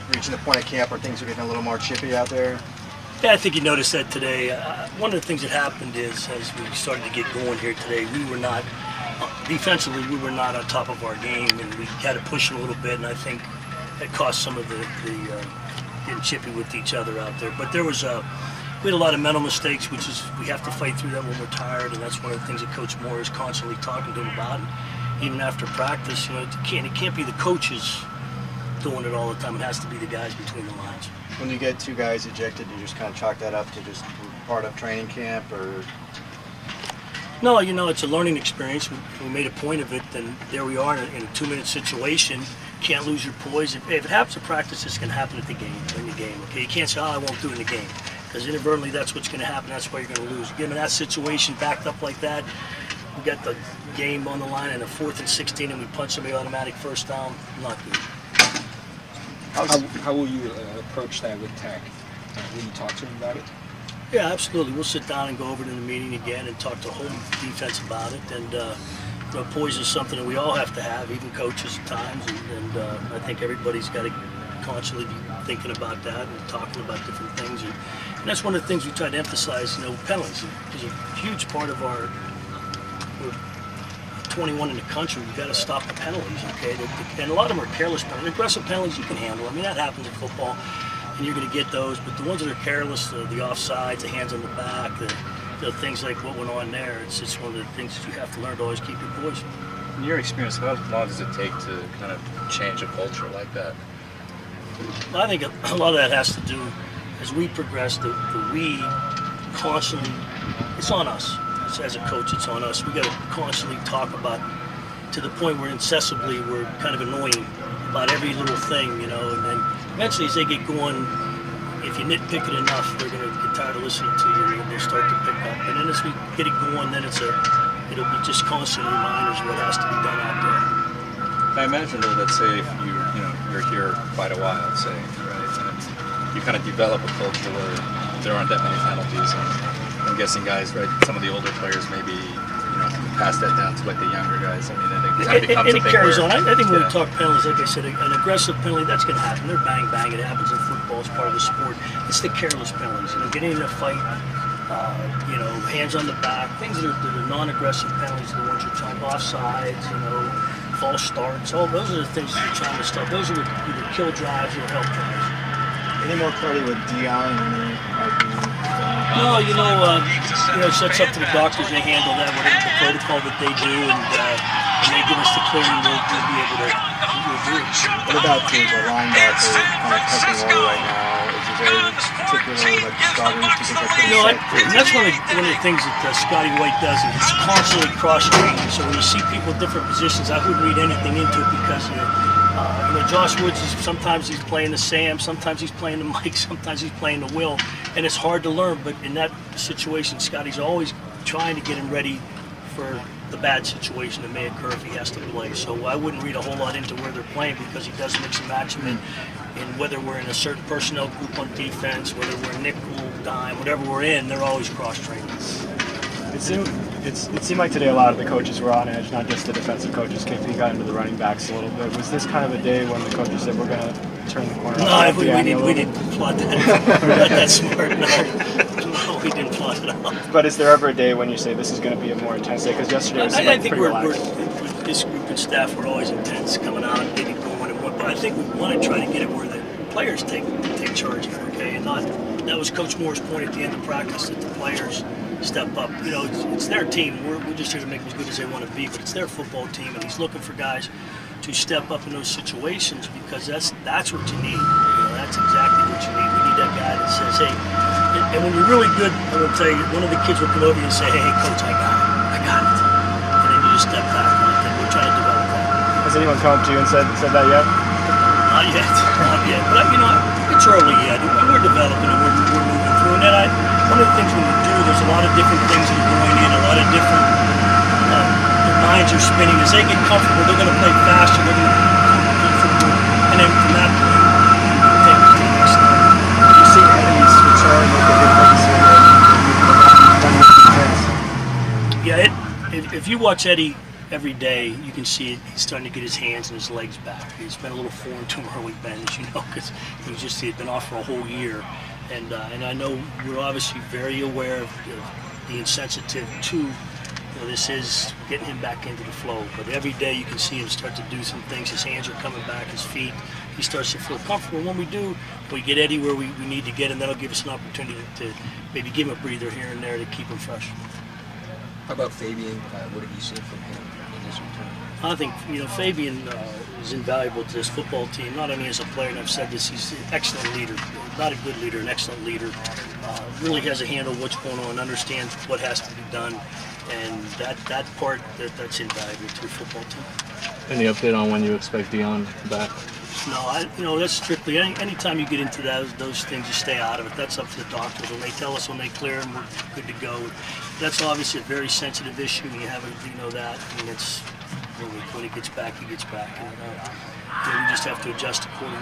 reaching the point of camp where things are getting a little more chippy out there? Yeah, I think you noticed that today. One of the things that happened is, as we started to get going here today, we were not, defensively, we were not on top of our game, and we had to push a little bit, and I think that caused some of the getting chippy with each other out there. But there was we had a lot of mental mistakes, which is, we have to fight through that when we're tired, and that's one of the things that Coach Moore is constantly talking to them about. And even after practice, you know, it can't be the coaches doing it all the time. It has to be the guys between the lines. When you get two guys ejected, you just kind of chalk that up to just part of training camp, or? No, you know, it's a learning experience. We made a point of it, and there we are in a 2-minute situation. Can't lose your poise. If it happens in practice, it's going to happen in the game. Okay, you can't say, "Oh, I won't do it in the game," because inadvertently that's what's going to happen. That's why you're going to lose. Given that situation, backed up like that, we got the game on the line and a 4th and 16, and we punch somebody automatic first down. Not good. How will you approach that with Tech? Will you talk to him about it? Yeah, absolutely. We'll sit down and go over it in the meeting again and talk to the whole defense about it. And you know, poise is something that we all have to have, even coaches at times. And I think everybody's got to constantly be thinking about that and talking about different things. And that's one of the things we try to emphasize. You know, penalties is a huge part of our. We're 21 in the country. We've got to stop the penalties, okay? And a lot of them are careless penalties. Aggressive penalties you can handle. I mean, that happens in football, and you're going to get those. But the ones that are careless, the offsides, the hands on the back, the things like what went on there, it's one of the things that you have to learn to always keep your poise. In your experience, how long does it take to kind of change a culture like that? I think a lot of that has to do, as we progress, the we constantly, it's on us. As a coach, it's on us. We got to constantly talk about, to the point where incessantly we're kind of annoying about every little thing, you know. And then eventually, as they get going, if you nitpick it enough, they're going to get tired of listening to you, and they'll start to pick up. And then as we get it going, then it'll be just constant reminders of what has to be done out there. I imagine though that, say if you're here quite a while, say, right, and you kind of develop a culture where there aren't that many penalties. I'm guessing guys, right, some of the older players maybe, pass that down to like the younger guys. I mean, it kind of becomes and it carries on. I think when we yeah. talk penalties, like I said, an aggressive penalty, that's going to happen. They're bang. It happens in football. It's part of the sport. It's the careless penalties. Getting in a fight, hands on the back, things that are non-aggressive penalties, the ones you're trying, offsides, false starts. All those are the things that you're trying to stop. Those are either kill drives or help drives. Any more clarity with Dion? No, it's up to the doctors. They handle that, whatever the protocol that they do, and they give us the clearing, we'll be able to review it. What about the linebacker kind of touching role right now? Is there any particular strategies to get that pretty and that's one of the things that Scotty White does, is it's constantly cross-training. So when you see people in different positions, I wouldn't read anything into it, because Josh Woods, sometimes he's playing the Sam, sometimes he's playing the Mike, sometimes he's playing the Will, and it's hard to learn. But in that situation, Scotty's always trying to get him ready for the bad situation that may occur if he has to play. So I wouldn't read a whole lot into where they're playing, because he does mix and match them in whether we're in a certain personnel group on defense, whether we're nickel, dime, whatever we're in, they're always cross-training. It seemed like today a lot of the coaches were on edge, not just the defensive coaches. KP got into the running backs a little bit. Was this kind of a day when the coaches said we're going to turn the corner? No, we didn't plot that. We're not that smart. No, we didn't plot it out. But is there ever a day when you say this is going to be a more intense day? Because yesterday was I think pretty relaxed. This group and staff were always intense coming out and getting going and what. But I think we want to try to get it where the players take charge of it, okay? And not, that was Coach Moore's point at the end of practice, that the players step up. It's their team. We're just here to make them as good as they want to be, but it's their football team, and he's looking for guys to step up in those situations, because that's what you need. That's exactly what you need. We need that guy that says, hey, and when you're really good, I'm going to tell you, one of the kids will come over you and say, hey, Coach, I got it. And then you just step back, and we're trying to develop that. Has anyone come up to you and said that yet? Not yet. But it's early yet. We're developing and we're moving through. And then one of the things when you do, there's a lot of different things that are going in, a lot of different, their minds are spinning. As they get comfortable, they're going to play faster, they're going to be comfortable, and then from that point, take it to the next step. Did you see Eddie's return with the difference in Yeah, if you watch Eddie every day you can see it, he's starting to get his hands and his legs back. He's been a little foreign to him early, Ben, as you know, because he'd been off for a whole year. And I know we're obviously very aware of being sensitive to, this is getting him back into the flow. But every day you can see him start to do some things. His hands are coming back, his feet. He starts to feel comfortable. When we do, we get Eddie where we need to get him. That'll give us an opportunity to maybe give him a breather here and there to keep him fresh. How about Fabian? What have you seen from him in his return? I think Fabian is invaluable to this football team. Not only as a player, and I've said this, he's an excellent leader. Not a good leader, an excellent leader. Really has a handle on what's going on, understands what has to be done, and that part that's invaluable to a football team. Any update on when you expect Dion back? No, that's strictly anytime you get into those things, you stay out of it. That's up to the doctors. When they tell us, when they clear him, we're good to go. That's obviously a very sensitive issue. You know that. I mean, it's when he gets back, he gets back, and we just have to adjust accordingly.